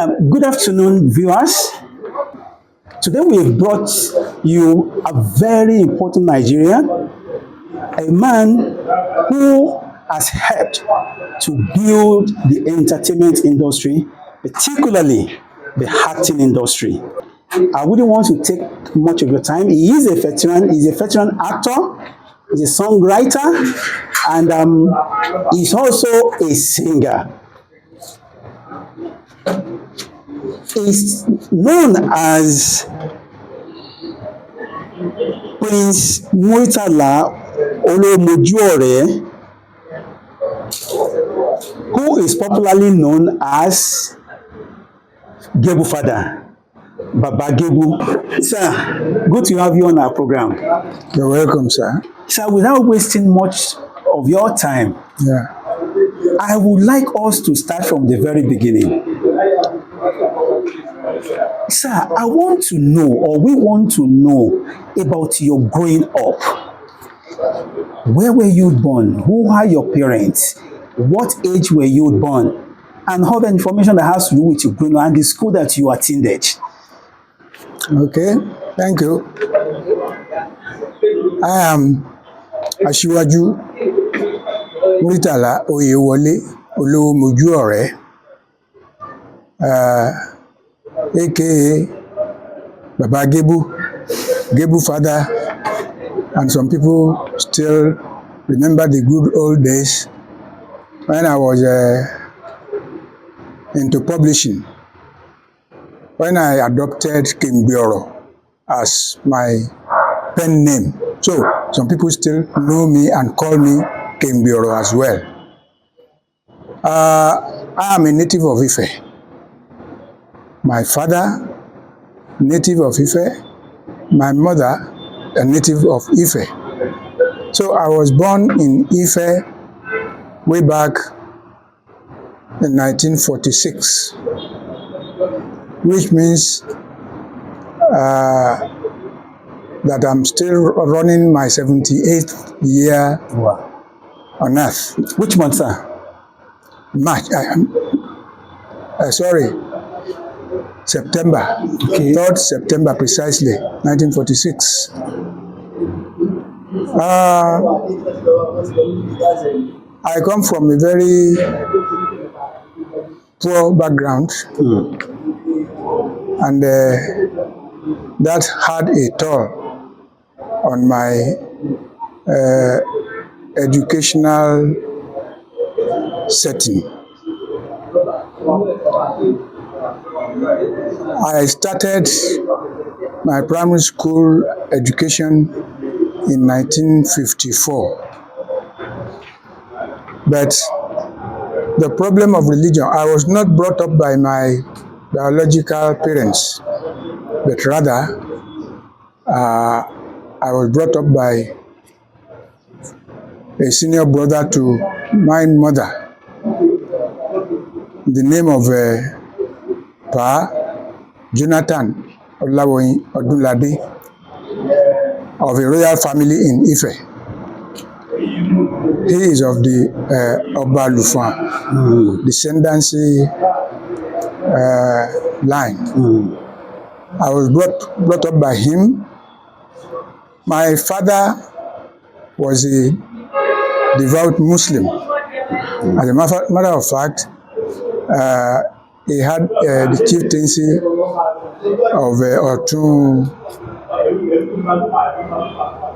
Good afternoon, viewers. Today we have brought you a very important Nigerian, a man who has helped to build the entertainment industry, particularly the acting industry. I wouldn't want to take much of your time. He is a veteran. He's a veteran actor. He's a songwriter, and he's also a singer. He's known as Prince Muritala Olomojuore, who is popularly known as Gebu father, Babagebu. Sir, good to have you on our program. You're welcome, sir. Sir, without wasting much of your time, I would like us to start from the very beginning. Sir, I want to know, or we want to know about your growing up. Where were you born? Who are your parents? What age were you born? And all the information that has to do with your growing up and the school that you attended. Okay, thank you. I am Asiwaju Muritala Oyewole Olomojuore, aka Babagebu, Gebu father, and some people still remember the good old days when I was into publishing, when I adopted Gebenro as my pen name. So some people still know me and call me Gebenro as well. I am a native of Ife. My father, native of Ife. My mother, a native of Ife. So I was born in Ife way back in 1946, which means that I'm still running my 78th year on earth. Which month, sir? March. September. Okay. 3rd September precisely, 1946. I come from a very poor background, and that had a toll on my educational setting. I started my primary school education in 1954. But the problem of religion, I was not brought up by my biological parents, but rather I was brought up by a senior brother to my mother, the name of Pa Jonathan Olawoyin Odunlade, of a royal family in Ife. He is of the Oba Lufan descendancy line. I was brought up by him. My father was a devout Muslim. As a matter of fact, he had the chieftaincy of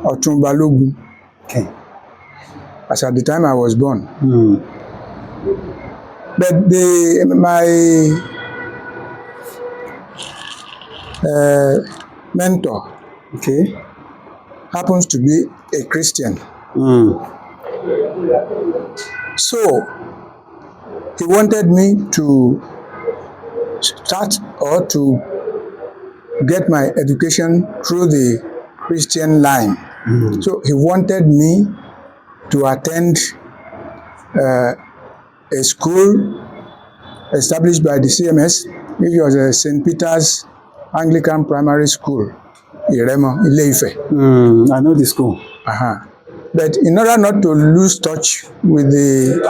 Otun Balogun. Okay. As at the time I was born. But my mentor, Okay. happens to be a Christian. So he wanted me to start or to get my education through the Christian line. So he wanted me to attend a school established by the CMS, which was a St. Peter's Anglican Primary School, Iremo, Ile-Ife. I know the school. But in order not to lose touch with the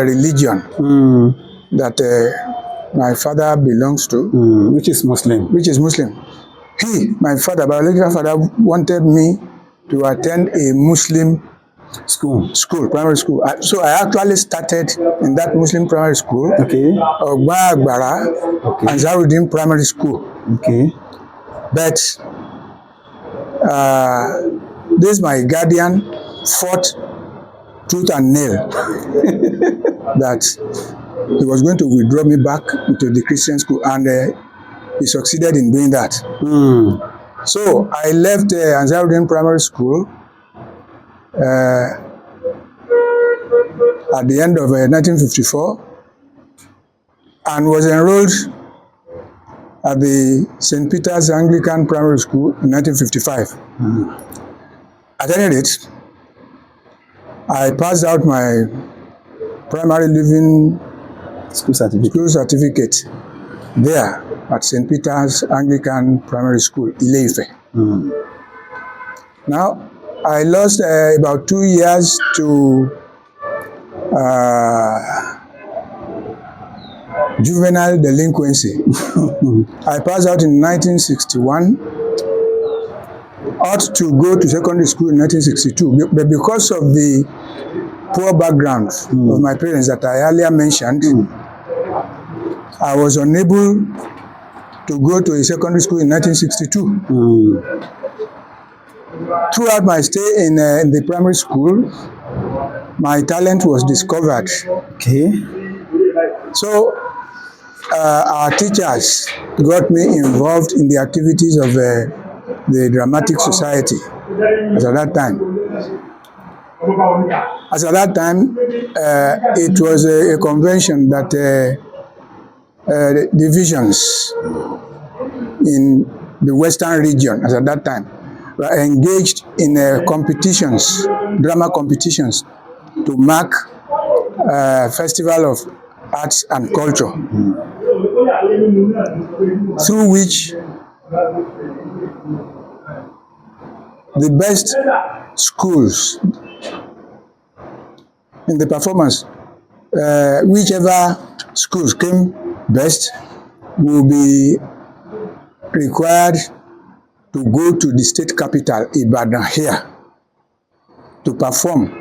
religion that my father belongs to, Which is Muslim. which is Muslim. He, my father, biological father, wanted me to attend a Muslim School. primary school. So I actually started in that Muslim primary school, Okay. Bagbara, and Zarudin Primary School. Okay. But this my guardian fought tooth and nail that he was going to withdraw me back into the Christian school, and he succeeded in doing that. So I left Ansarudin Primary School at the end of 1954 and was enrolled at the St. Peter's Anglican Primary School in 1955. At any rate, I passed out my primary living School certificate. school certificate there at St. Peter's Anglican Primary School, Ile-Ife. Now, I lost about 2 years to juvenile delinquency. I passed out in 1961, ought to go to secondary school in 1962, but because of the poor background of my parents that I earlier mentioned, I was unable to go to a secondary school in 1962. Throughout my stay in the primary school, my talent was discovered. Okay. So our teachers got me involved in the activities of the Dramatic Society as at that time. As at that time, it was a convention that divisions in the Western region, as at that time, were engaged in competitions, drama competitions, to mark Festival of Arts and Culture, through which the best schools in the performance, whichever schools came best, will be required to go to the state capital, Ibadan, here, to perform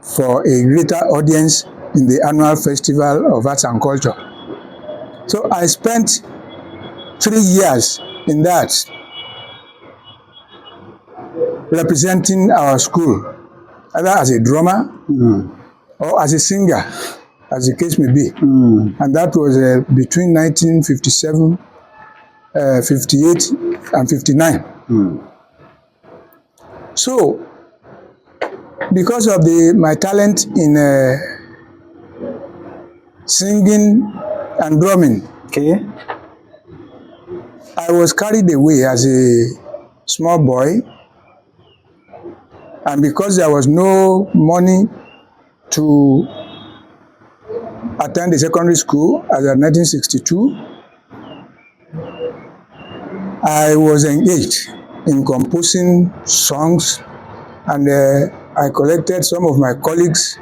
for a greater audience in the annual Festival of Arts and Culture. So I spent 3 years in that, representing our school, either as a drummer or as a singer, as the case may be. And that was between 1957, 58, and 59. So, because of my talent in singing and drumming, Okay. I was carried away as a small boy, and because there was no money to attend the secondary school as of 1962, I was engaged in composing songs, and I collected some of my colleagues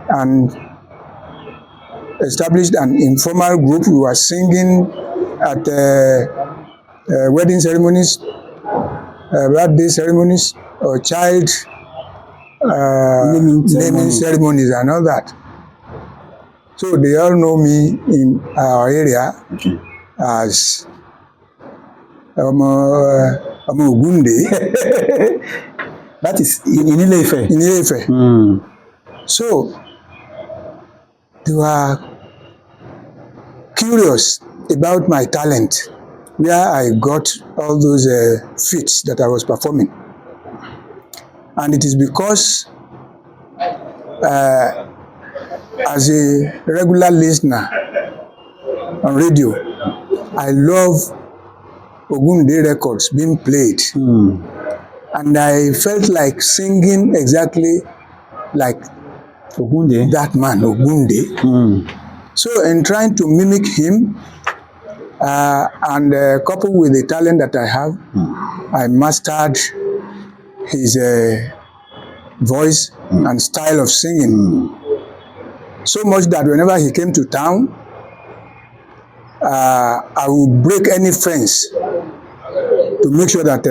and established an informal group. We were singing at wedding ceremonies, birthday ceremonies, or child naming ceremonies and all that. So they all know me in our area as Ogunde. That is in Ile-Ife. In Ile-Ife. So they were curious about my talent, where I got all those feats that I was performing. And it is because as a regular listener on radio, I love Ogunde records being played. And I felt like singing exactly like Ogunde. that man, Ogunde. So in trying to mimic him, and coupled with the talent that I have, I mastered his voice and style of singing. So much that whenever he came to town, I will break any fence to make sure that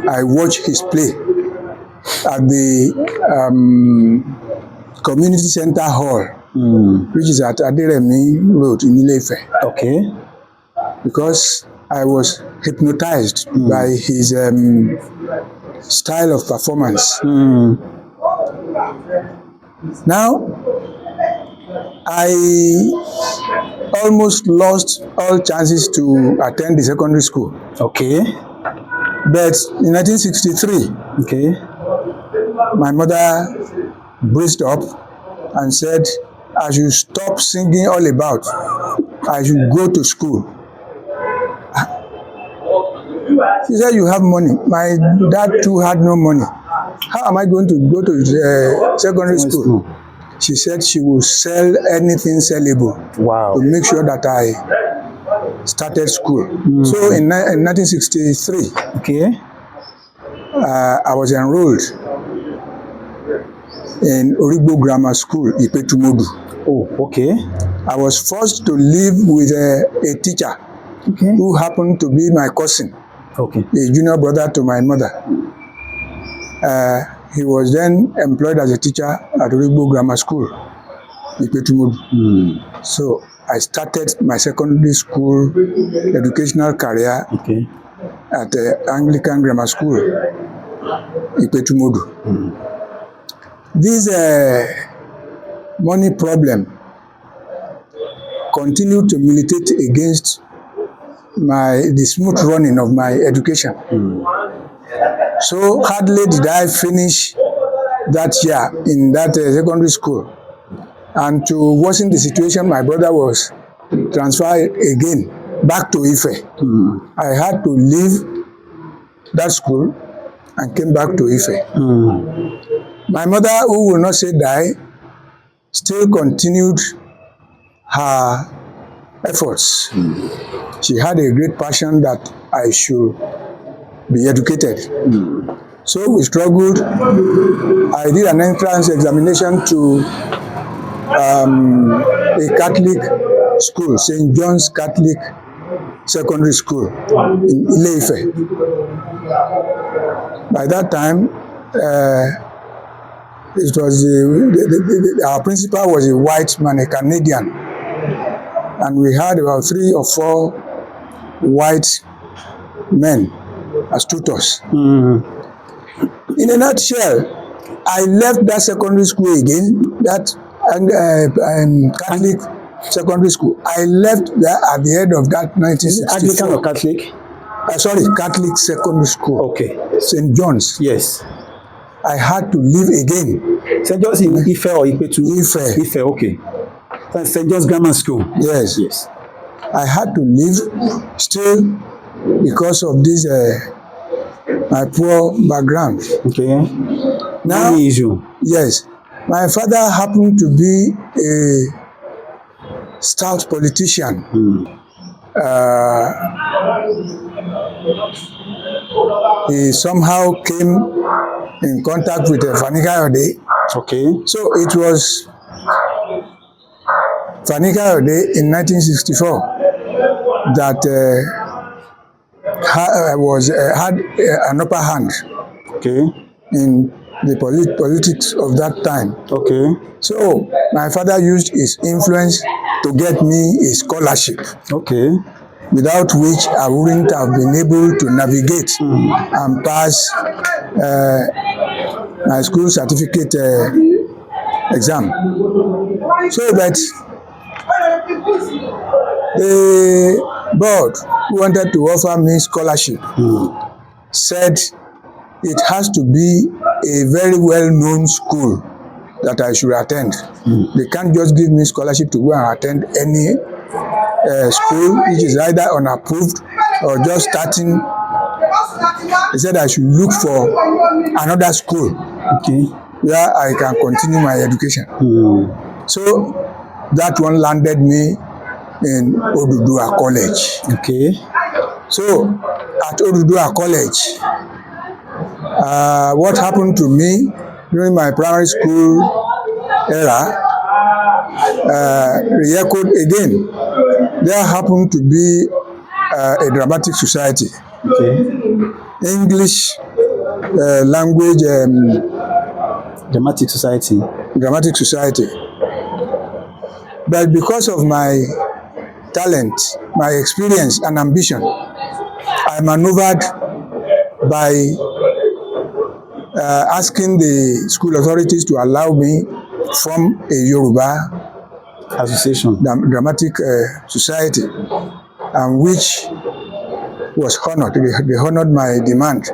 I watch his play at the community center hall, which is at Aderemi Road in Ile-Ife. Okay. Because I was hypnotized by his style of performance. Now, I almost lost all chances to attend the secondary school. Okay. But in 1963, Okay. my mother braced up and said, I should stop singing all about. I should go to school. She said, you have money. My dad too had no money. How am I going to go to secondary school? She said she would sell anything sellable to make sure that I started school. So in 1963, Okay. I was enrolled in Origbo Grammar School, Ipetumodu. Oh, okay. I was forced to live with a teacher who happened to be my cousin, a junior brother to my mother. He was then employed as a teacher at Origbo Grammar School, Ipetumodu. So I started my secondary school educational career at the Anglican Grammar School, Ipetumodu. This money problem continued to militate against the smooth running of my education. So hardly did I finish that year in that secondary school. And to worsen the situation, my brother was transferred again back to Ife. I had to leave that school and came back to Ife. My mother, who will not say die, still continued her efforts. She had a great passion that I should be educated. So we struggled. I did an entrance examination to a Catholic school, St. John's Catholic Secondary School in Ile-Ife. By that time, it was our principal was a white man, a Canadian, and we had about 3 or 4 white men as tutors. In a nutshell, I left that secondary school again, that Catholic secondary school. I left that at the end of that 1964. Anglican or Catholic? Sorry, Catholic secondary school. Okay. St. John's. Yes. I had to leave again. St. John's in Ife or Ipetu? Ife. Ife, okay. St. John's Grammar School. Yes. Yes. I had to leave still because of this my poor background. Okay. Now, issue. Yes. My father happened to be a stout politician. He somehow came in contact with Fani Kayode. Okay. So it was Fani Kayode in 1964 that had an upper hand in the politics of that time. Okay. So my father used his influence to get me a scholarship. Okay. Without which I wouldn't have been able to navigate and pass my school certificate exam. So that the board who wanted to offer me scholarship said it has to be a very well-known school that I should attend. They can't just give me scholarship to go and attend any school which is either unapproved or just starting. He said I should look for another school where I can continue my education. So that one landed me in Oduduwa College. Okay. So at Oduduwa College, what happened to me during my primary school era re-echoed again. there happened to be a dramatic society, Okay. English language Dramatic society. dramatic society. But because of my talent, my experience and ambition, I maneuvered by asking the school authorities to allow me from a Yoruba Association. dramatic society, and which was honored. They honored my demand,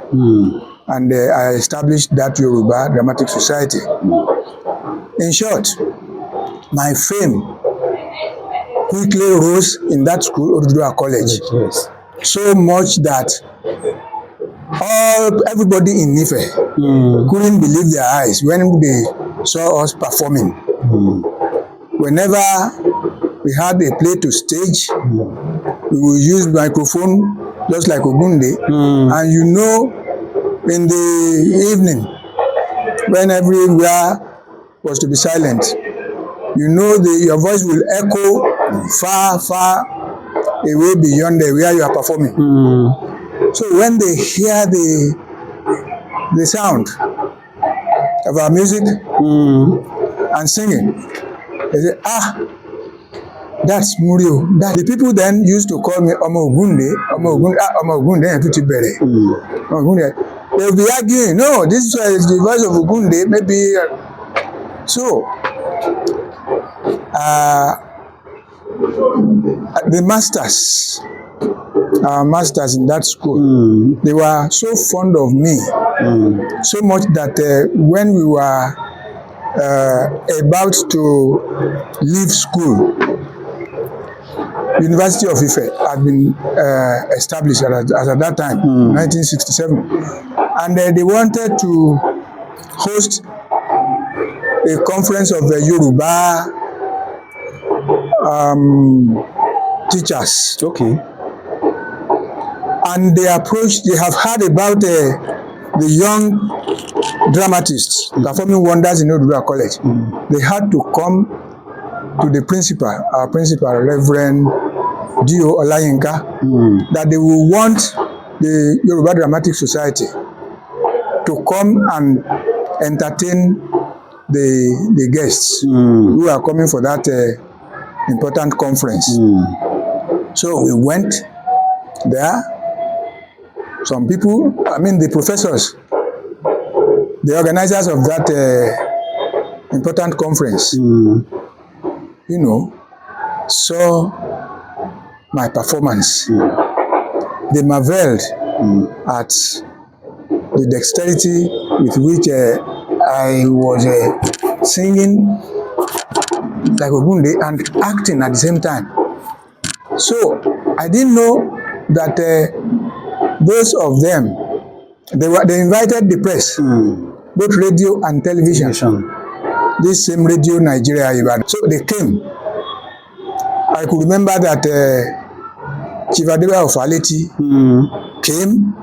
and I established that Yoruba dramatic society. In short, my fame quickly rose in that school, Odudua College, Yes. so much that everybody in Ife couldn't believe their eyes when they saw us performing. Whenever we had a play to stage, we will use microphone just like Ogunde, and you know, in the evening when everywhere was to be silent, you know, your voice will echo far, far away beyond where you are performing. So when they hear the sound of our music and singing, they say, that's Murio. The people then used to call me Omo Ogunde, Omo Ogunde, and Tuti Bere. They'll be arguing, no, this is the voice of Ogunde, maybe. So, the masters, our masters in that school, they were so fond of me, so much that when we were about to leave school, University of Ife had been established as at that time, 1967, and they wanted to host a conference of the Yoruba teachers. Okay. And they have heard about the young dramatists performing wonders in Odudua College. They had to come to the principal, our principal, Reverend Dio Olayinka, that they will want the Yoruba Dramatic Society to come and entertain the guests who are coming for that important conference. So we went there. Some people, the professors, the organizers of that important conference, saw my performance. They marveled at the dexterity with which I was singing like Ogunde and acting at the same time. So I didn't know that those of them, they invited the press, both radio and television. This same Radio Nigeria, so they came. I could remember that Chief Adeba of Aleti came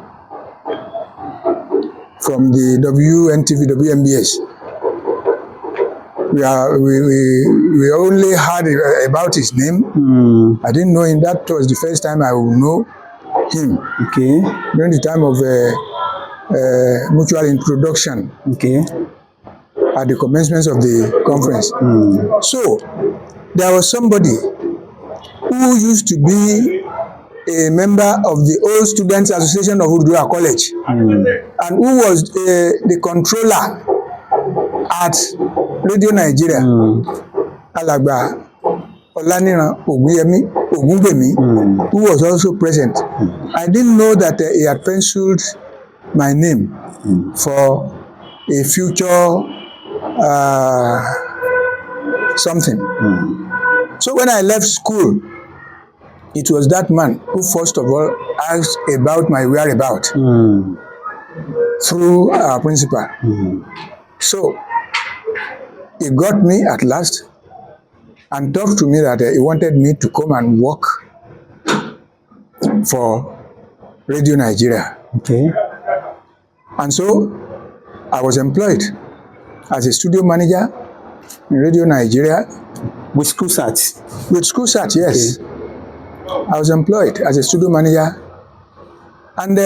from the WNTV, WMBS. We only heard about his name. I didn't know him. That was the first time I would know him. Okay. During the time of mutual introduction. Okay. At the commencement of the conference. So there was somebody who used to be a member of the Old Students Association of Odudua College, and who was the controller at Radio Nigeria, Alagba Olaniran Ogungbemi, who was also present. I didn't know that he had penciled my name for a future something. So when I left school, it was that man who first of all asked about my whereabouts through our principal. So he got me at last and talked to me that he wanted me to come and work for Radio Nigeria. Okay. And so I was employed as a studio manager in Radio Nigeria. With school sat? With school sat, yes. Okay. I was employed as a studio manager, and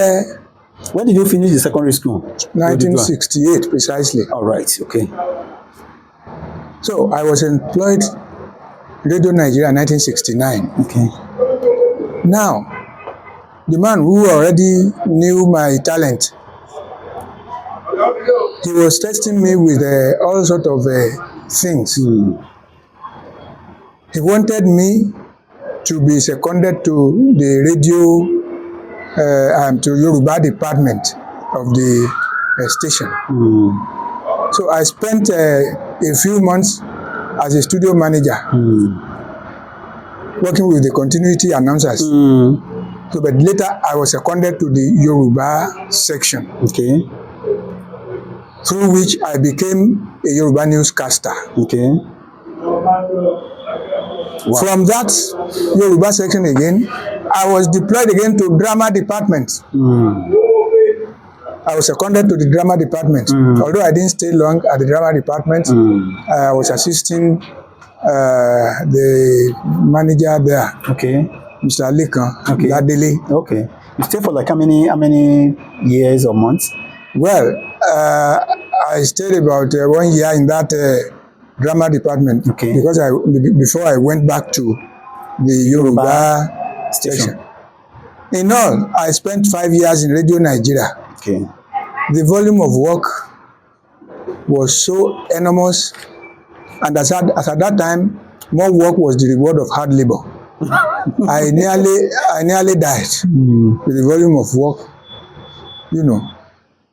When did you finish the secondary school? 1968 precisely. All right, okay. So I was employed Radio Nigeria 1969. Okay. Now, the man who already knew my talent, he was testing me with all sorts of things. He wanted me to be seconded to the radio and to Yoruba department of the station. So I spent a few months as a studio manager, working with the continuity announcers. So, but later I was seconded to the Yoruba section. Okay. Through which I became a Yoruba newscaster. Okay. Wow. From that Yoruba section again, I was deployed again to drama department. I was seconded to the drama department. Although I didn't stay long at the drama department, I was assisting the manager there. Okay. Mr. Lekan. Okay. Ladele. Okay. You stayed for like how many years or months? Well, I stayed about 1 year in that drama department. Okay. Because before I went back to the Yoruba station. In all, I spent 5 years in Radio Nigeria. Okay. The volume of work was so enormous, and as at that time, more work was the reward of hard labor. I nearly died with the volume of work, you know,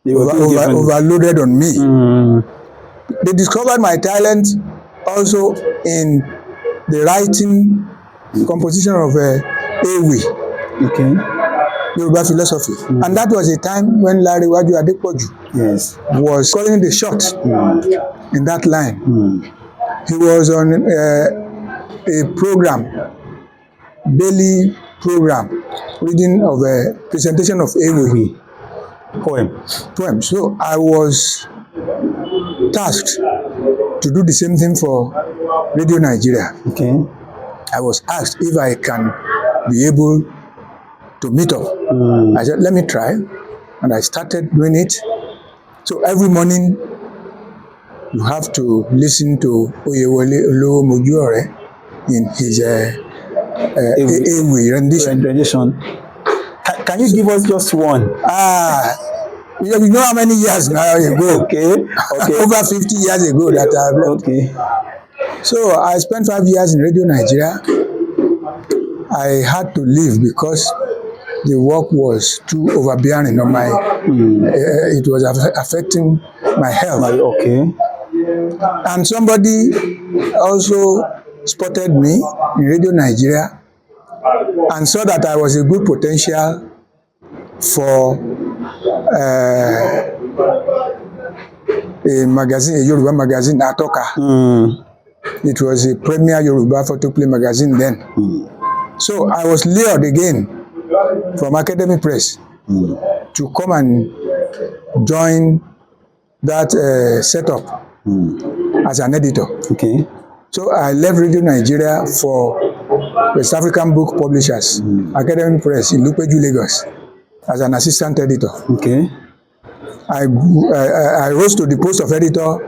overloaded on me. They discovered my talent also in the writing composition of Ewi. Okay. Yoruba philosophy. And that was a time when Larry Waju Adepoju was calling the shot in that line. He was on a program, daily program, reading of a presentation of Ewi. Poem. So I was tasked to do the same thing for Radio Nigeria. Okay. I was asked if I can be able to meet up. I said, let me try. And I started doing it. So every morning, you have to listen to Oyewole Olowo Mojuore in his Ewi rendition. Can you give us just one? You know how many years now ago? Okay. Over 50 years ago that I've left. Okay. So I spent 5 years in Radio Nigeria. I had to leave because the work was too overbearing on my, it was affecting my health. Okay. And somebody also spotted me in Radio Nigeria and saw that I was a good potential for a magazine, a Yoruba magazine, Atoka. It was a premier Yoruba photoplay magazine then. So I was lured again from Academy Press to come and join that setup as an editor. Okay. So I left Radio Nigeria for West African Book Publishers, Academy Press in Lupeju, Lagos, as an assistant editor. Okay. I rose to the post of editor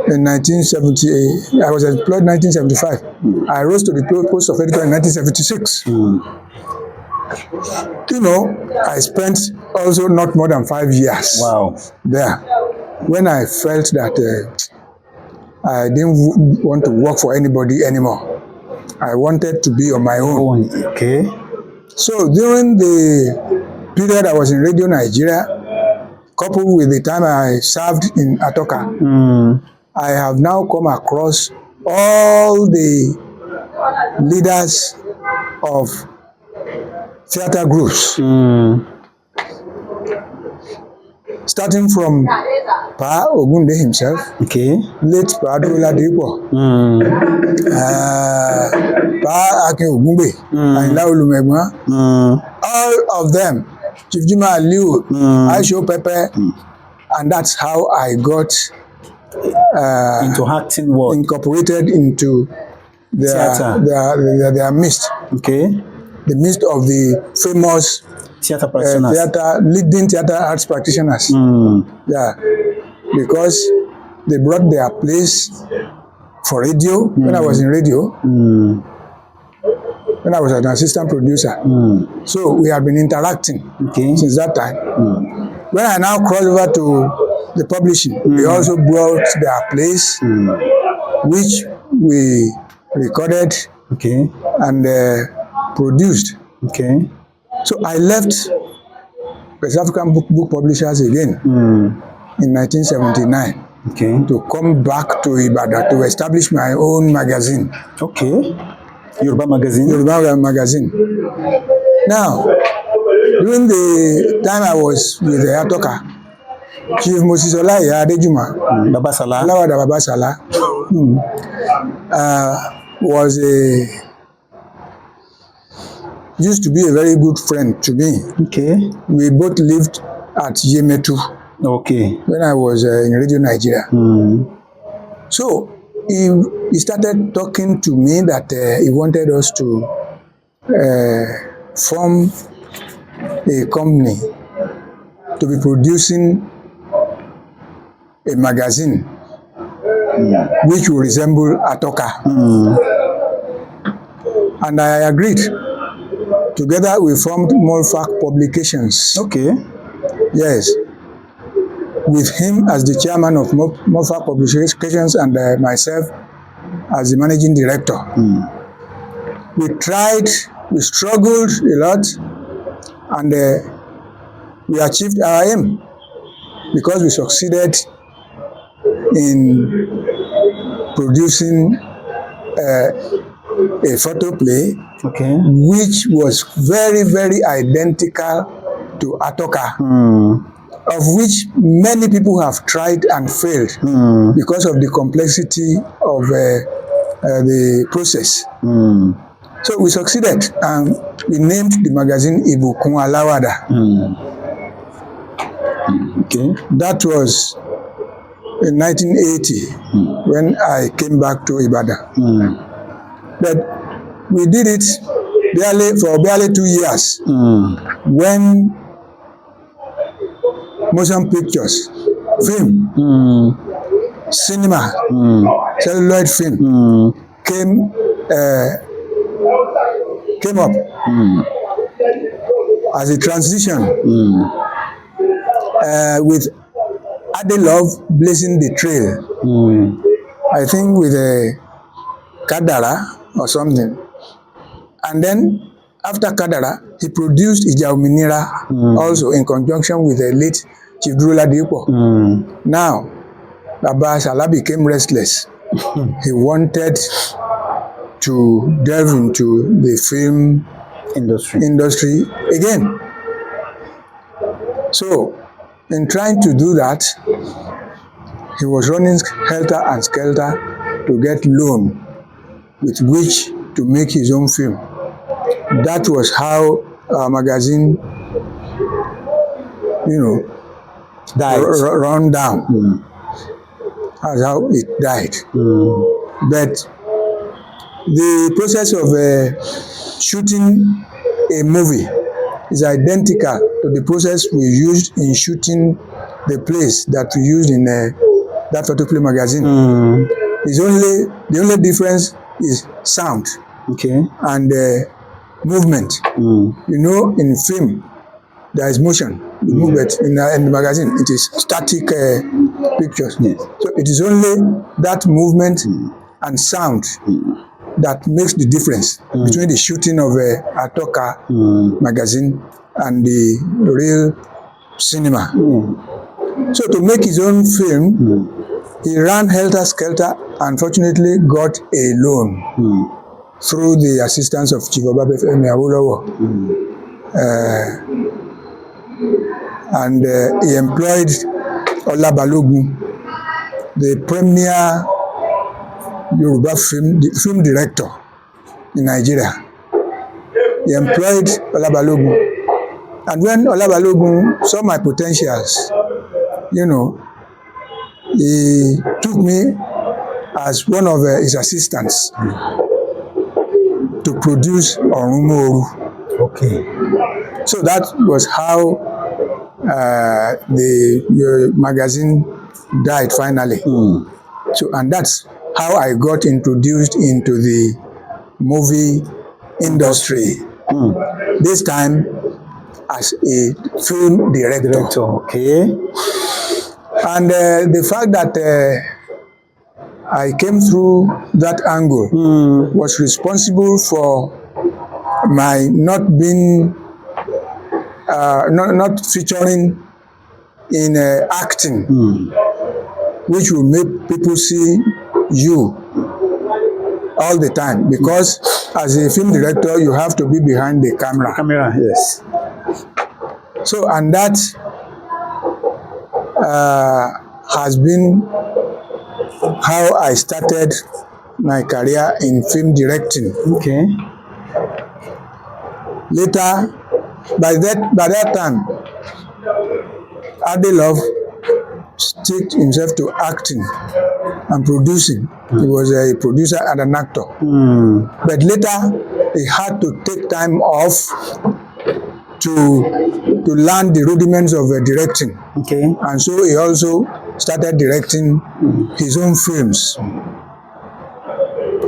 in 1978. I was employed in 1975. I rose to the post of editor in 1976. You know, I spent also not more than 5 years there when I felt that I didn't want to work for anybody anymore. I wanted to be on my own. Okay. So during the period I was in Radio Nigeria, coupled with the time I served in Atoka, I have now come across all the leaders of theater groups, starting from Pa Ogunde himself, late Pa Adoladipo, Pa Akin Ogunbe, Ayinla Olumegbon, all of them, Chief Jima Aliu, Aisho Pepe, and that's how I got into acting world, incorporated into their midst. Okay. the midst of the famous Theater practitioners. leading theater arts practitioners. Yeah, because they brought their plays for radio when I was in radio, when I was an assistant producer. So we have been interacting since that time. When I now crossed over to the publishing, they also brought their plays, which we recorded and produced. So I left West African Book Publishers again in 1979 to come back to Ibadan to establish my own magazine. Yoruba magazine. Yoruba magazine. Now, during the time I was with the Atoka, Chief Moses Olaiya Adejuma, Babasala. Lawada Babasala, was used to be a very good friend to me. We both lived at Yemetu when I was in Radio Nigeria. So he started talking to me that he wanted us to form a company to be producing a magazine which will resemble Atoka. And I agreed. Together we formed Molfak Publications. Yes. With him as the chairman of Molfak Publications and myself as the managing director. We tried, we struggled a lot, and we achieved our aim because we succeeded in producing a photo play which was very, very identical to Atoka, of which many people have tried and failed because of the complexity of the process. So we succeeded, and we named the magazine Ibukun Alawada. That was in 1980 when I came back to Ibadan. But we did it for barely 2 years when motion pictures, film, cinema, celluloid film came up as a transition with Adelove blazing the trail. I think with a Kadara or something. And then after Kadara, he produced Ija Ominira also in conjunction with the late Chief Drula Dipo. Now, Baba Salah became restless. He wanted to delve into the film industry again. So, in trying to do that, he was running helter and skelter to get loan with which to make his own film. That was how our magazine, run down. That's how it died. But the process of shooting a movie is identical to the process we used in shooting the plays that we used in that photo play magazine. The only difference is sound and movement. In film, there is motion. Movement in the magazine, it is static pictures. So it is only that movement and sound that makes the difference between the shooting of a Atoka magazine and the real cinema. So to make his own film, he ran helter-skelter, unfortunately got a loan through the assistance of Chief Obafemi Awolowo. And he employed Ola Balogun, the premier Yoruba film director in Nigeria. He employed Ola Balogun. And when Ola Balogun saw my potentials, he took me as one of his assistants to produce Orumoru. Okay. So that was how the magazine died finally. So, and that's how I got introduced into the movie industry. This time as a film director. Okay. And the fact that I came through that angle was responsible for my not being, not featuring in acting, which will make people see you all the time, because as a film director you have to be behind the camera. Camera, yes. So, and that has been how I started my career in film directing. Okay. Later, by that time, Adelove stick himself to acting and producing. He was a producer and an actor. But later, he had to take time off to learn the rudiments of directing. Okay. And so he also started directing his own films.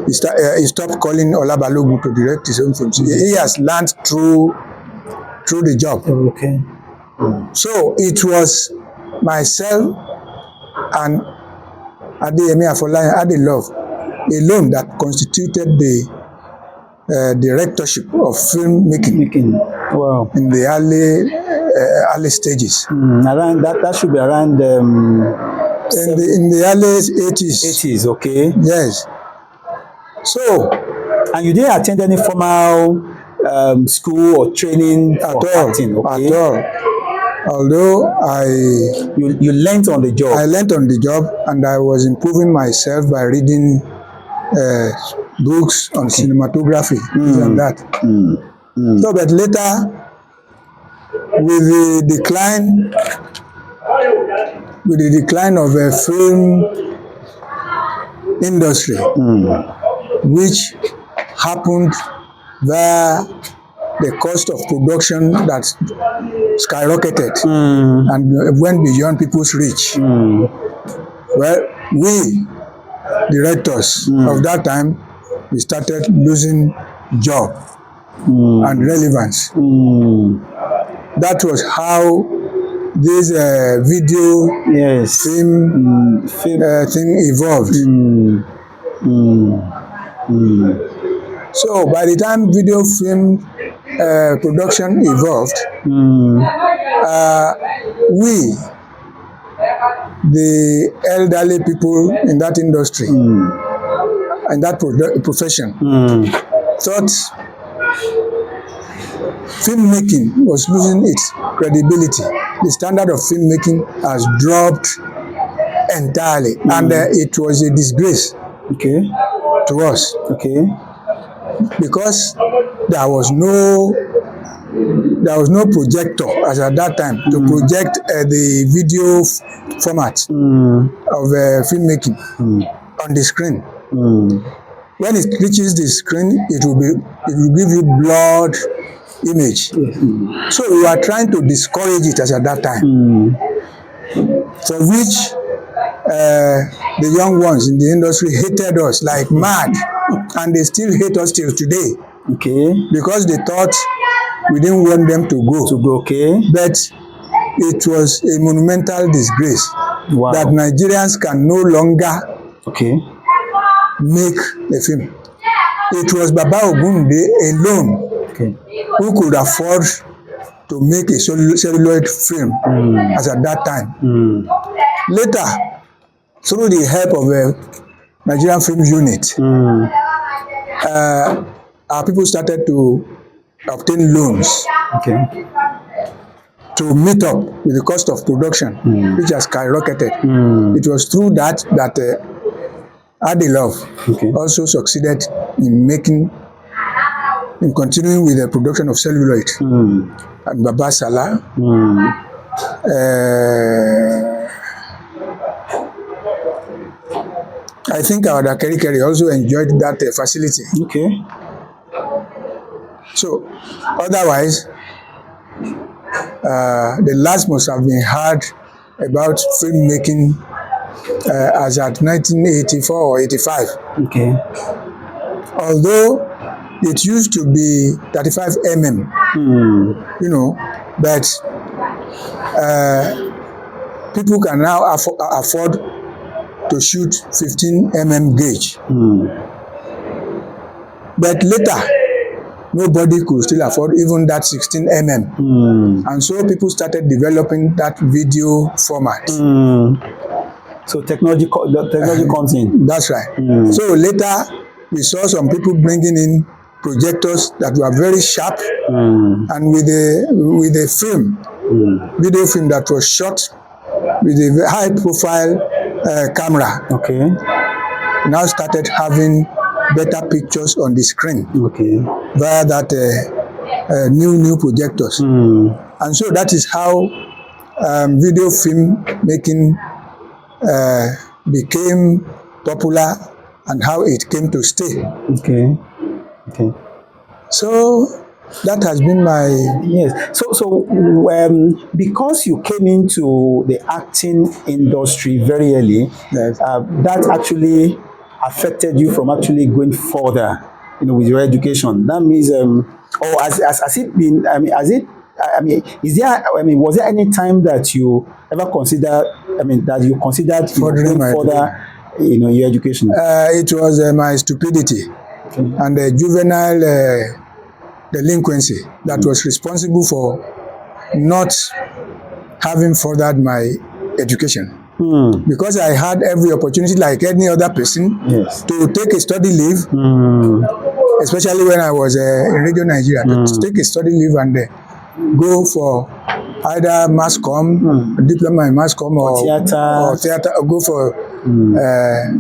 He stopped calling Olabalogun to direct his own films. He has learned through the job. Okay. So it was myself and Adeyemi Afolayan Adelove alone that constituted the directorship of filmmaking Wow. in the early stages. Around that should be around In the early 80s. 80s, okay. Yes. So, and you didn't attend any formal school or training at for all, acting, okay? at all. Although you learned on the job. I learned on the job, and I was improving myself by reading books on cinematography, this and that. So, but later, with the decline of the film industry, which happened where the cost of production that skyrocketed and went beyond people's reach. Well, we directors of that time, we started losing job and relevance. That was how this video film thing evolved. So by the time video film production evolved, we, the elderly people in that industry, in that profession, thought filmmaking was losing its credibility. The standard of filmmaking has dropped entirely, and it was a disgrace to us. Because there was no projector as at that time to project the video format of filmmaking on the screen. When it reaches the screen, it will give you blurred image. So we were trying to discourage it as at that time, for which the young ones in the industry hated us like mad, and they still hate us till today. Because they thought we didn't want them to go. But it was a monumental disgrace that Nigerians can no longer make a film. It was Babagebu alone who could afford to make a celluloid film as at that time. Later, through the help of a Nigerian Film Unit, our people started to obtain loans to meet up with the cost of production, which has skyrocketed. It was through that Adelove also succeeded in continuing with the production of celluloid. And Baba Salah, I think our Dakeri also enjoyed that facility. So, otherwise, the last must have been heard about filmmaking as at 1984 or 85. Okay. Although it used to be 35 mm, you know, but people can now afford to shoot 15 mm gauge. But later, nobody could still afford even that 16 mm. And so people started developing that video format. So technology comes in. That's right. So later, we saw some people bringing in projectors that were very sharp and with a film, video film that was shot with a high profile camera. Okay. Now started having better pictures on the screen via that new projectors. And so that is how video film making became popular and how it came to stay. Okay. So that has been my... Yes. So because you came into the acting industry very early, Yes. that actually affected you from actually going further, with your education. That means, or has it been? Was there any time that you ever considered? That you considered going further, your education? It was my stupidity and the juvenile delinquency that was responsible for not having furthered my education. Because I had every opportunity, like any other person, to take a study leave, especially when I was in Radio Nigeria, to take a study leave and go for either mass comm, diploma in mass comm, or theater, or go for a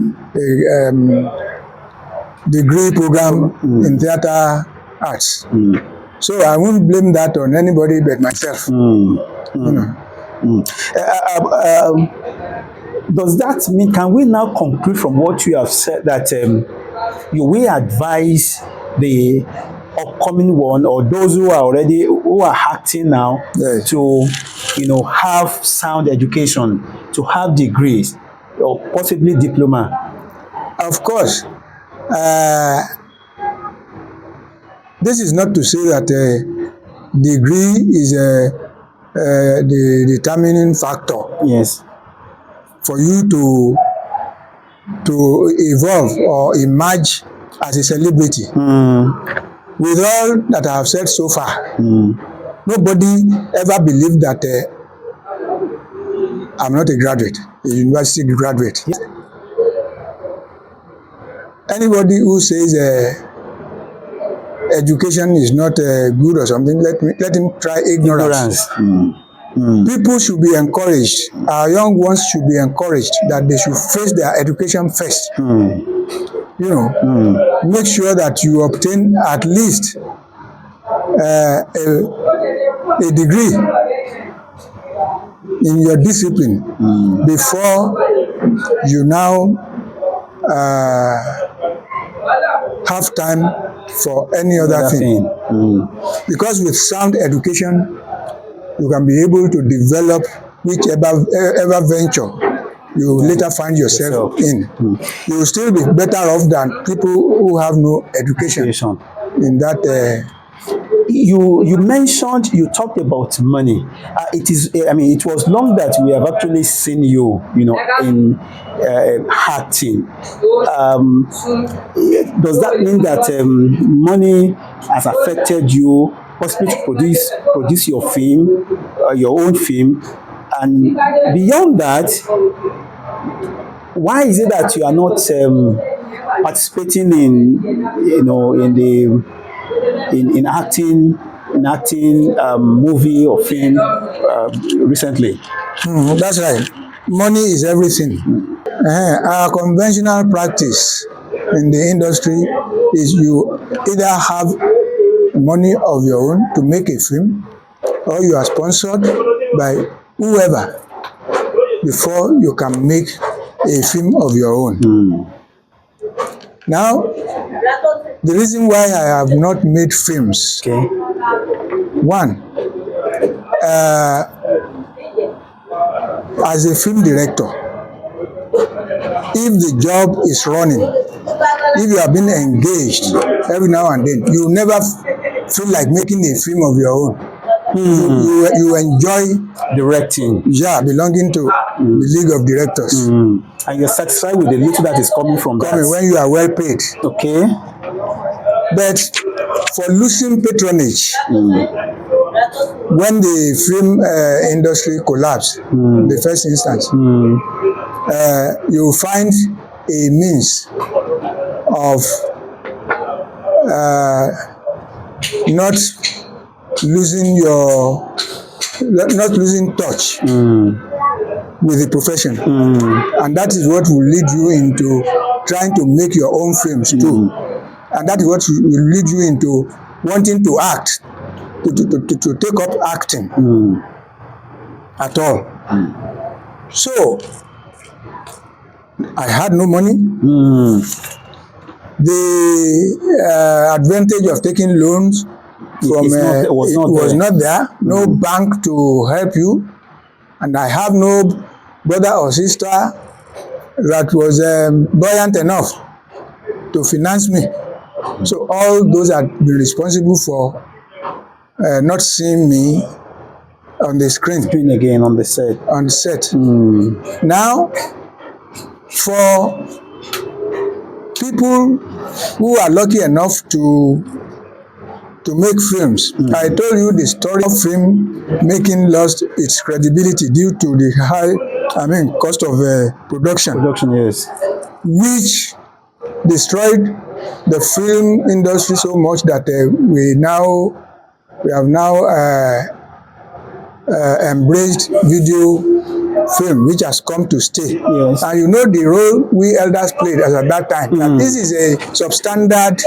degree program in theater arts. So I won't blame that on anybody but myself. Does that mean, can we now conclude from what you have said that you will advise the upcoming one, or those who are acting now, to have sound education, to have degrees or possibly diploma? Of course. This is not to say that degree is the determining factor. Yes. For you to evolve or emerge as a celebrity. With all that I have said so far, nobody ever believed that I'm not a graduate, a university graduate. Anybody who says education is not good or something, let him try ignorance. People should be encouraged. Our young ones should be encouraged that they should face their education first. Make sure that you obtain at least a degree in your discipline before you now have time for any other thing. Because with sound education, you can be able to develop whichever venture you later find yourself in. You will still be better off than people who have no education. In that you talked about money. It was long that we have actually seen you, in acting. Does that mean that money has affected you, possibly to produce your film, your own film, and beyond that, why is it that you are not participating in acting movie or film recently? That's right. Money is everything. Our conventional practice in the industry is you either have money of your own to make a film, or you are sponsored by whoever before you can make a film of your own. Now, The reason why I have not made films, Okay. one, as a film director, if the job is running, if you have been engaged every now and then, you never feel like making a film of your own. You enjoy Directing. belonging to the League of Directors. And you're satisfied with the little that is coming from that. When you are well paid. Okay. But for losing patronage, when the film industry collapsed, the first instance, you find a means of not losing touch with the profession, and that is what will lead you into trying to make your own films too, and that is what will lead you into wanting to act, to take up acting at all. So I had no money. The advantage of taking loans from was not there. No bank to help you, and I have no brother or sister that was buoyant enough to finance me. So all those have been responsible for not seeing me on the screen. Again on the set. Now, for people who are lucky enough to make films, I told you the story of film making lost its credibility due to the high, cost of production. Yes. Which destroyed the film industry so much that we have now embraced video film, which has come to stay. Yes. And you know the role we elders played as at that time. That this is a substandard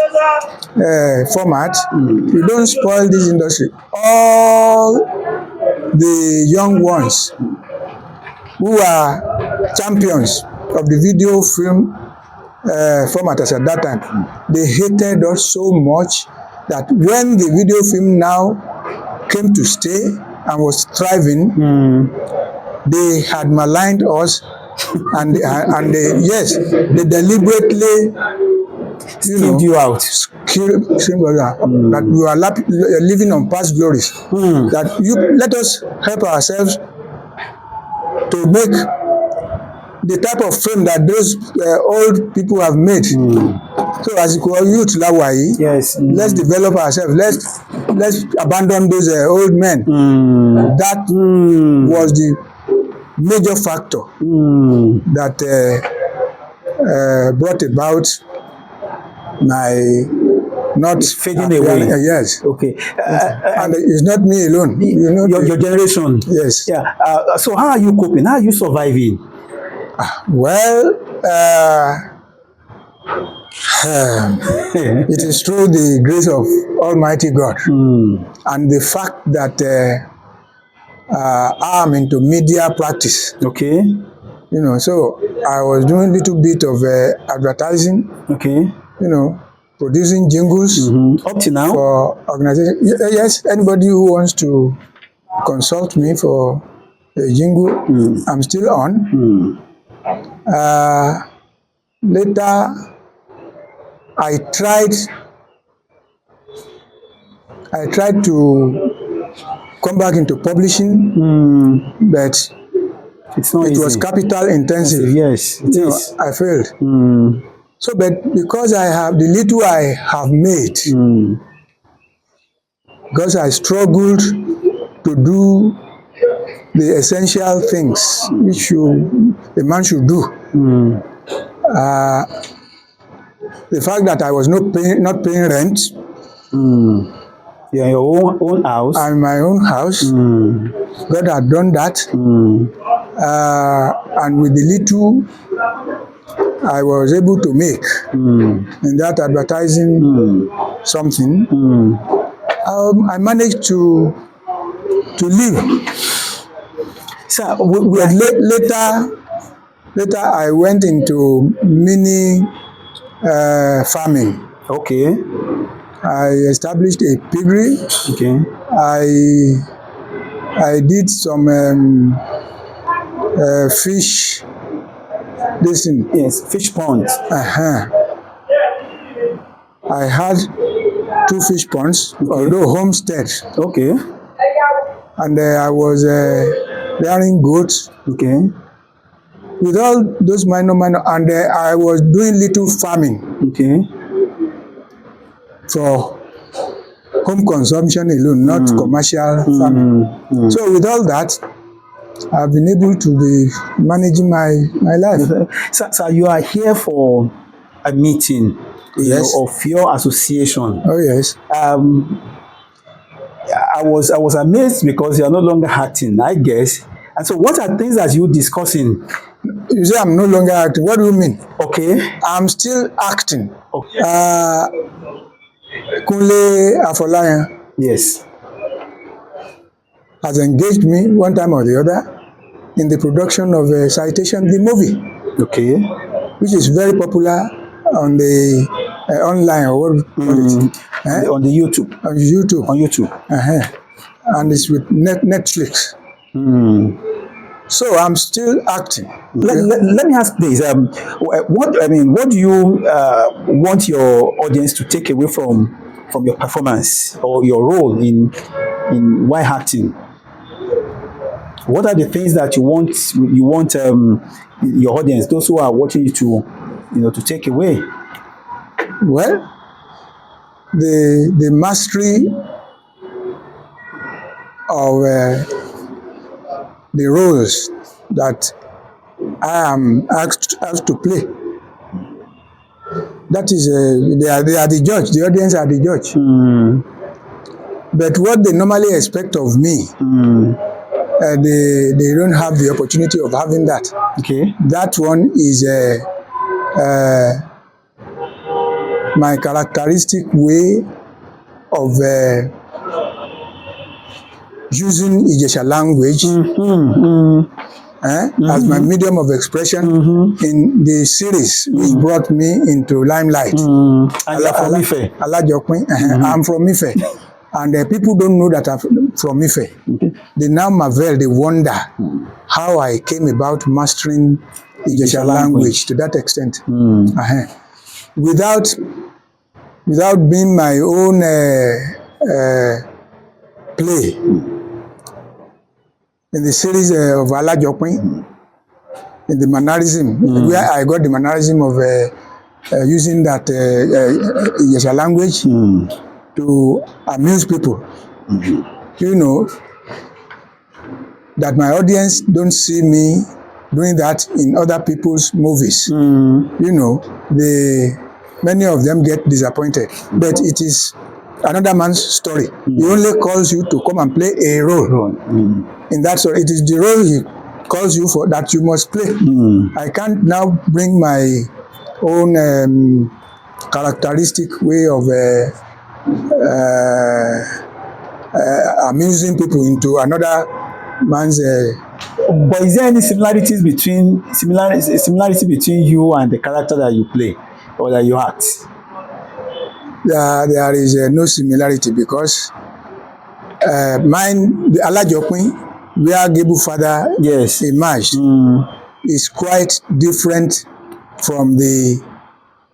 format. You don't spoil this industry. All the young ones who are champions of the video film format as at that time, they hated us so much that when the video film now came to stay and was thriving, they had maligned us, and they deliberately skimmed you out. That we are living on past glories. That let us help ourselves to make the type of film that those old people have made. So as you call youth Lawai, let's develop ourselves. Let's abandon those old men. That was the major factor that brought about my not fading away. Yes. Okay. And it's not me alone. You know, your generation. Yes. Yeah. So how are you coping? How are you surviving? Well, it is through the grace of Almighty God and the fact that I'm into media practice. Okay. You know, so I was doing a little bit of advertising. Okay. You know, producing jingles up to now for organizations. Yes, anybody who wants to consult me for a jingle, I'm still on. Later, I tried to come back into publishing, but it's not it easy. was capital intensive. Yes, it is. I failed. So, but because I have the little I have made, because I struggled to do the essential things which a man should do. The fact that I was not paying rent. You're in your own house. I'm in my own house. God had done that. And with the little I was able to make in that advertising something, I managed to live. So later I went into mini farming. Okay. I established a piggery. Okay. I did some fish. Listen. Yes, fish ponds. I had 2 fish ponds, although homestead, Okay. and I was rearing goats. Okay. With all those minor, and I was doing little farming Okay. for home consumption alone, not commercial farming. So with all that, I've been able to be managing my life. So you are here for a meeting, Yes. of your association. Oh yes. I was amazed because you are no longer acting, I guess. And so, what are things that you discussing? You say I'm no longer acting. What do you mean? Okay. I'm still acting. Okay. Kunle Afolayan Yes. has engaged me one time or the other in the production of Citation, the movie, Okay. which is very popular on the online, or what we call it, On the YouTube. on YouTube. On YouTube. And it's with Netflix. So I'm still acting. Let me ask this: what do you want your audience to take away from your performance or your role in why acting? What are the things that you want your audience, those who are watching you, to take away? Well, the mastery of the roles that I am asked to play. That is, they are the judge. The audience are the judge. But what they normally expect of me, they don't have the opportunity of having that. Okay. That one is my characteristic way of using Ijesha language as my medium of expression in the series which brought me into limelight. And you are from Ife. Alajokpin. I'm from Ife. And people don't know that I'm from Ife. Okay. They now marvel, they wonder how I came about mastering Ijesha language to that extent. Without being my own play. In the series of Alajokpin, in the mannerism, where I got the mannerism of using that Ijesha language to amuse people. You know that my audience don't see me doing that in other people's movies. You know, many of them get disappointed, but it is another man's story. He only calls you to come and play a role. In that story, it is the role he calls you for that you must play. I can't now bring my own characteristic way of amusing people into another man's. But is there any similarity between you and the character that you play or that you act? There is no similarity because mine, the Alajokpin, where Gebu father emerged, is quite different from the.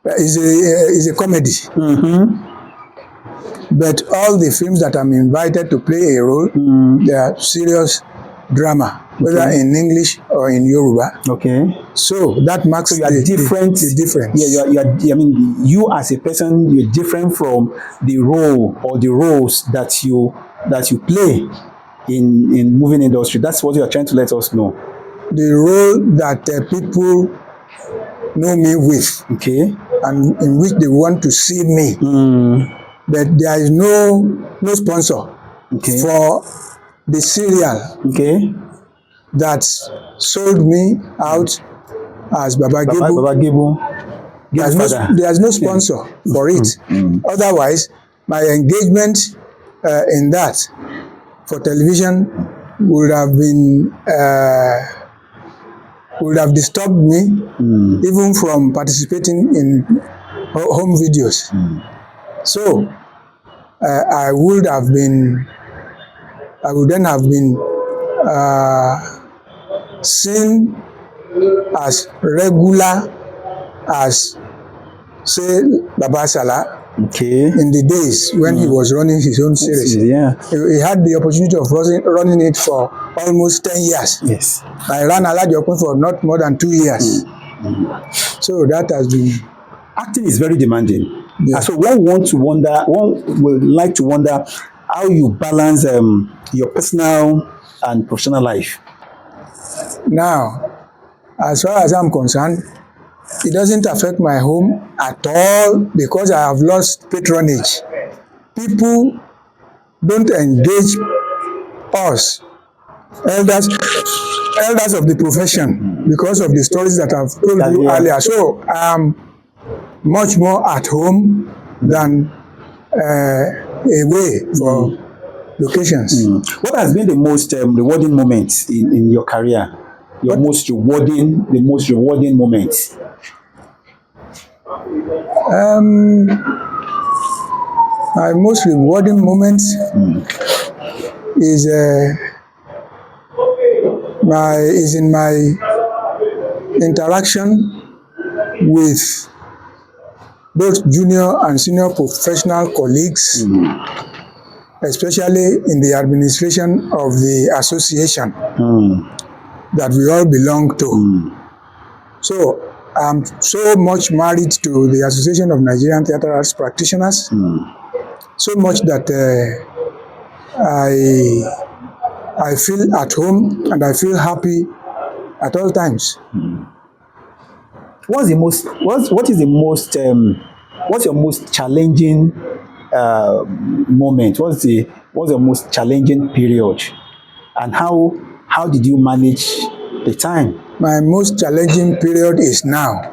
Is a comedy. But all the films that I'm invited to play a role, they are serious drama, whether in English or in Yoruba. Okay. So that marks you are the difference. Yeah, you are. I mean, you as a person, you're different from the role or the roles that you play in movie industry. That's what you are trying to let us know. The role that people know me with, okay, and in which they want to see me, but there is no sponsor for the serial that sold me out as Babagebu. There's no sponsor for it. Otherwise, my engagement in that for television would have disturbed me even from participating in home videos. So I would then have been seen as regular as, say, Baba Salah Okay. in the days when he was running his own series. Yeah. He had the opportunity of running it for almost 10 years. Yes. I ran Alajokun for not more than 2 years. So that has been... Acting is very demanding. Yeah. So one would like to wonder how you balance your personal and professional life. Now, as far as I'm concerned, it doesn't affect my home at all because I have lost patronage. People don't engage us, elders of the profession, because of the stories that I've told you earlier. So I'm much more at home than away for locations. What has been the most rewarding moment in your career? The most rewarding moment? My most rewarding moment is in my interaction with both junior and senior professional colleagues, especially in the administration of the association that we all belong to. So I'm so much married to the Association of Nigerian Theatre Arts Practitioners, so much that I feel at home and I feel happy at all times. What's your most challenging moment? What's your most challenging period? And how did you manage the time? My most challenging period is now.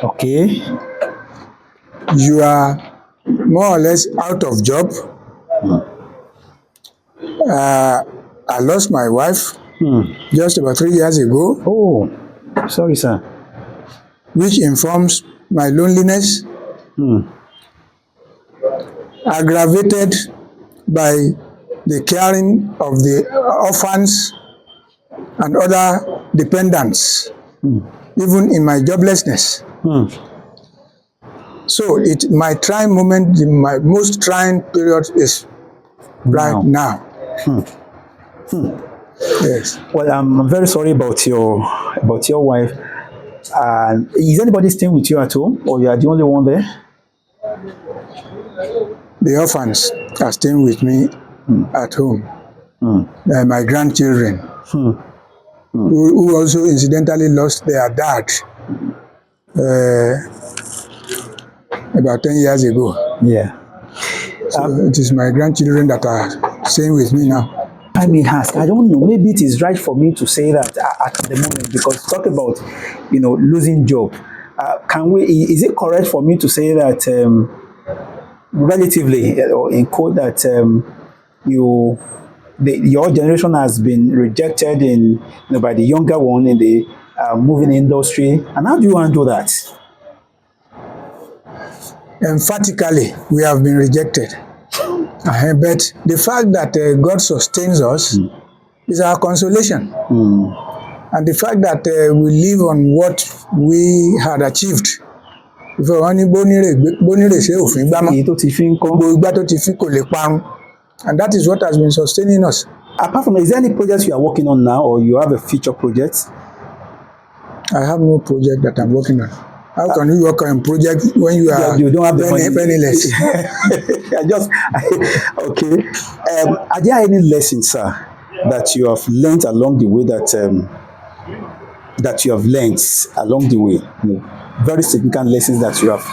Okay. You are more or less out of job. I lost my wife just about 3 years ago. Oh, sorry, sir. Which informs my loneliness, aggravated by the caring of the orphans and other dependents, even in my joblessness. So my trying moment, my most trying period is right now. Yes. Well, I'm very sorry about your wife. Is anybody staying with you at home, or you are the only one there? The orphans are staying with me at home. My grandchildren, who also incidentally lost their dad about 10 years ago. Yeah. So it is my grandchildren that are staying with me now. I may ask, I don't know, maybe it is right for me to say that at the moment, because talk about, losing job. Is it correct for me to say that relatively, or in quote, that your generation has been rejected by the younger one in the moving industry? And how do you handle that? Emphatically, we have been rejected. But the fact that God sustains us is our consolation. And the fact that we live on what we had achieved. And that is what has been sustaining us. Apart from that, is there any projects you are working on now, or you have a future project? I have no project that I'm working on. How can you work on a project when you don't have the money? Penniless? Okay. Are there any lessons, sir, that you have learned along the way very significant lessons that you have?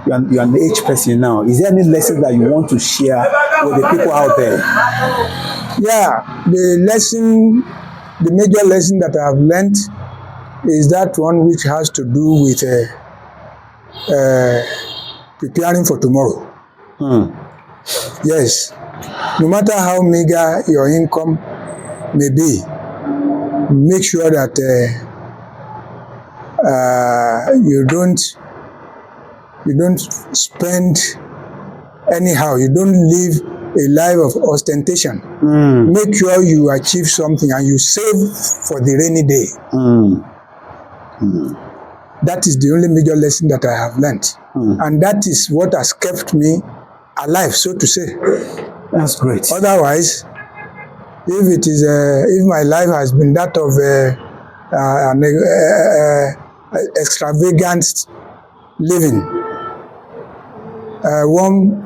You are an age person now. Is there any lesson that you want to share with the people out there? Yeah, the major lesson that I have learned is that one which has to do with preparing for tomorrow. Yes, no matter how meager your income may be, make sure that you don't You don't spend anyhow. You don't live a life of ostentation. Make sure you achieve something and you save for the rainy day. That is the only major lesson that I have learnt. And that is what has kept me alive, so to say. That's great. Otherwise, if my life has been that of an extravagant living, one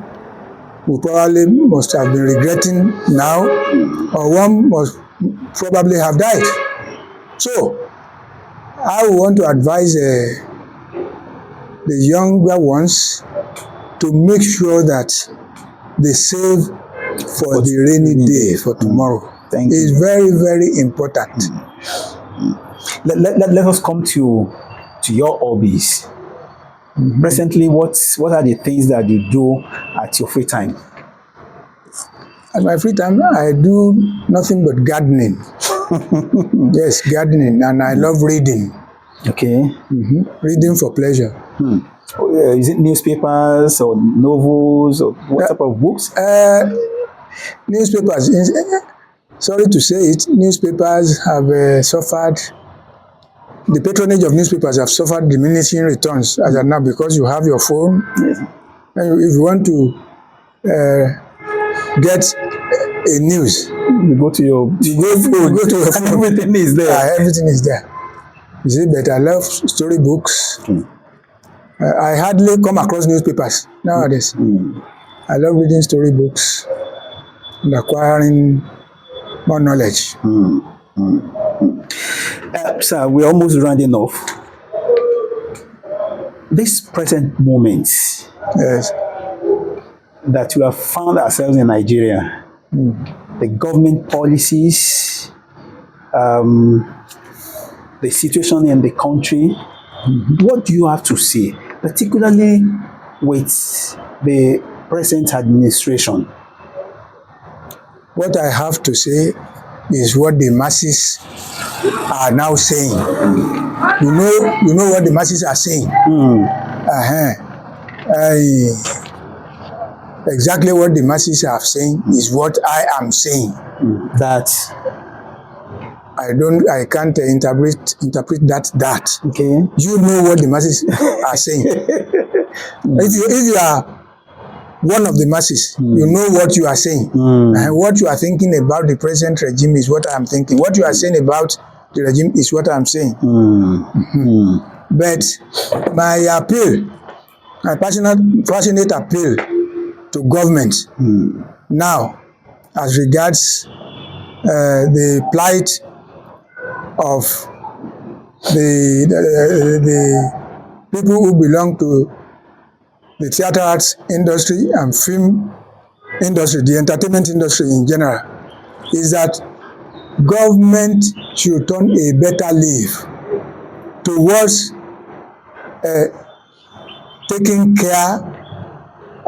will probably must have been regretting now, or one must probably have died. So, I want to advise the younger ones to make sure that they save for the rainy day, for tomorrow. Thank It's you. very, very important. Let us come to your hobbies. Presently, what are the things that you do at your free time? At my free time, I do nothing but gardening. Yes, gardening, and I love reading. Okay. Reading for pleasure. Is it newspapers or novels or what type of books? Newspapers, sorry to say it, newspapers have suffered, the patronage of newspapers have suffered diminishing returns as of now, because you have your phone. Yes. And if you want to get a news, You go to your you go to your and phone. everything is there. Everything is there. You see, but I love storybooks. I hardly come across newspapers nowadays. I love reading storybooks and acquiring more knowledge. Sir, we're almost rounding off. This present moment Yes. that we have found ourselves in Nigeria, the government policies, the situation in the country, what do you have to say, particularly with the present administration? What I have to say is what the masses are now saying. You know what the masses are saying. Exactly what the masses are saying is what I am saying. That I can't interpret that. okay? You know what the masses are saying. If you are one of the masses, you know what you are saying. And what you are thinking about the present regime is what I am thinking. What you are saying about the regime is what I am saying. But my appeal, my passionate appeal to government now, as regards the plight of the people who belong to the theatre arts industry and film industry, the entertainment industry in general, is that government should turn a better leaf towards taking care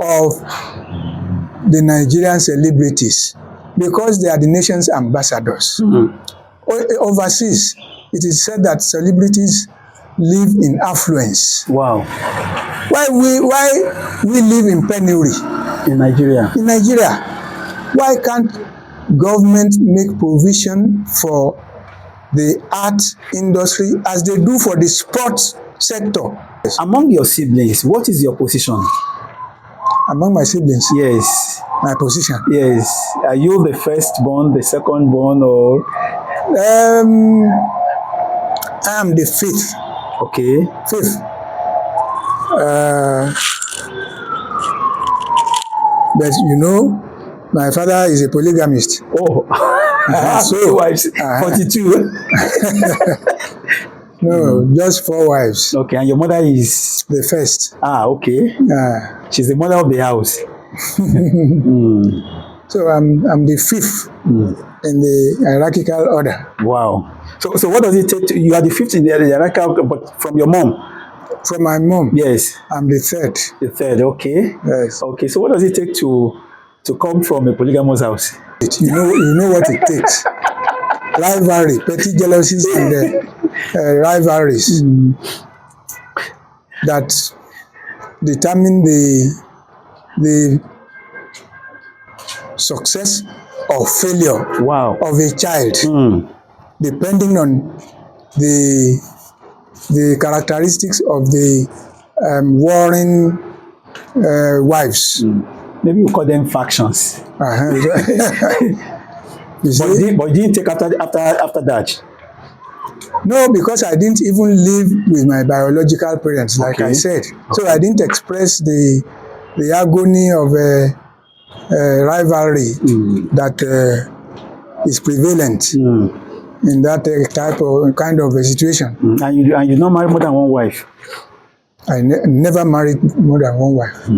of the Nigerian celebrities, because they are the nation's ambassadors. Overseas, it is said that celebrities live in affluence. Wow. Why we live in penury In Nigeria. in Nigeria? Why can't government make provision for the art industry as they do for the sports sector? Among your siblings, what is your position? Among my siblings, Yes. my position. Yes. Are you the firstborn, the secondborn, or I am the fifth. okay? Fifth. But you know, my father is a polygamist. Oh, So, two wives, 42. No, just 4 wives. Okay, and your mother is The first. okay. She's the mother of the house. So I'm the fifth in the hierarchical order. Wow. So what does it take to, you are the fifth in the hierarchy, but from your mom? From my mom, Yes. I'm the third. The third, okay. Yes. Okay, so what does it take to come from a polygamous house? You know what it takes. Rivalry, petty jealousies, and rivalries that determine the success or failure Wow. of a child, depending on the characteristics of the warring wives. Maybe we call them factions. You see? But you didn't take after that. No, because I didn't even live with my biological parents, like I said. So I didn't express the agony of rivalry that is prevalent in that type of kind of a situation. And you not marry more than one wife. I never married more than one wife.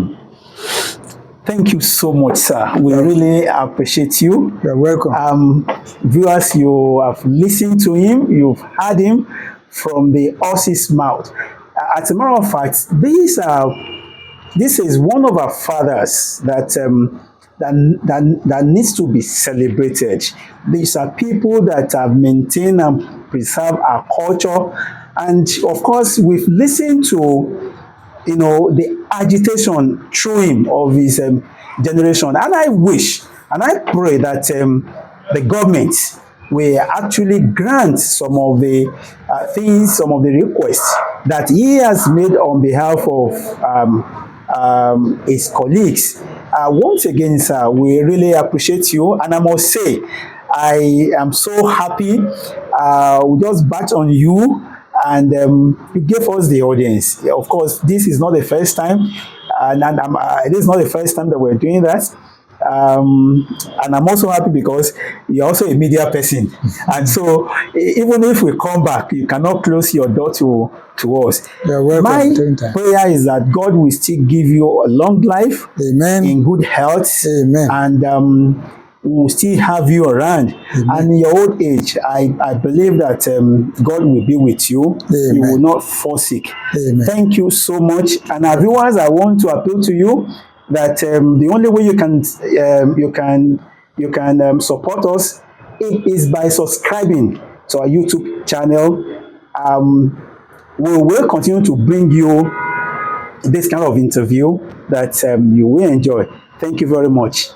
Thank you so much, sir. We really appreciate you. You're welcome. Viewers, you have listened to him. You've heard him from the horse's mouth. As a matter of fact, this is one of our fathers that needs to be celebrated. These are people that have maintained and preserved our culture. And of course, we've listened to the agitation through him of his generation. And I wish and I pray that the government will actually grant some of the things, some of the requests that he has made on behalf of his colleagues. Once again, sir, we really appreciate you. And I must say, I am so happy. We just batch on you. And you gave us the audience. Of course, this is not the first time, and it is not the first time that we're doing that. And I'm also happy because you're also a media person, and so even if we come back, you cannot close your door to us. My prayer is that God will still give you a long life, Amen, in good health, Amen, and will still have you around. Amen. And in your old age, I believe that God will be with you. Amen. You will not forsake. Amen. Thank you so much. And our viewers, I want to appeal to you that the only way you can support us is by subscribing to our YouTube channel. We will continue to bring you this kind of interview that you will enjoy. Thank you very much.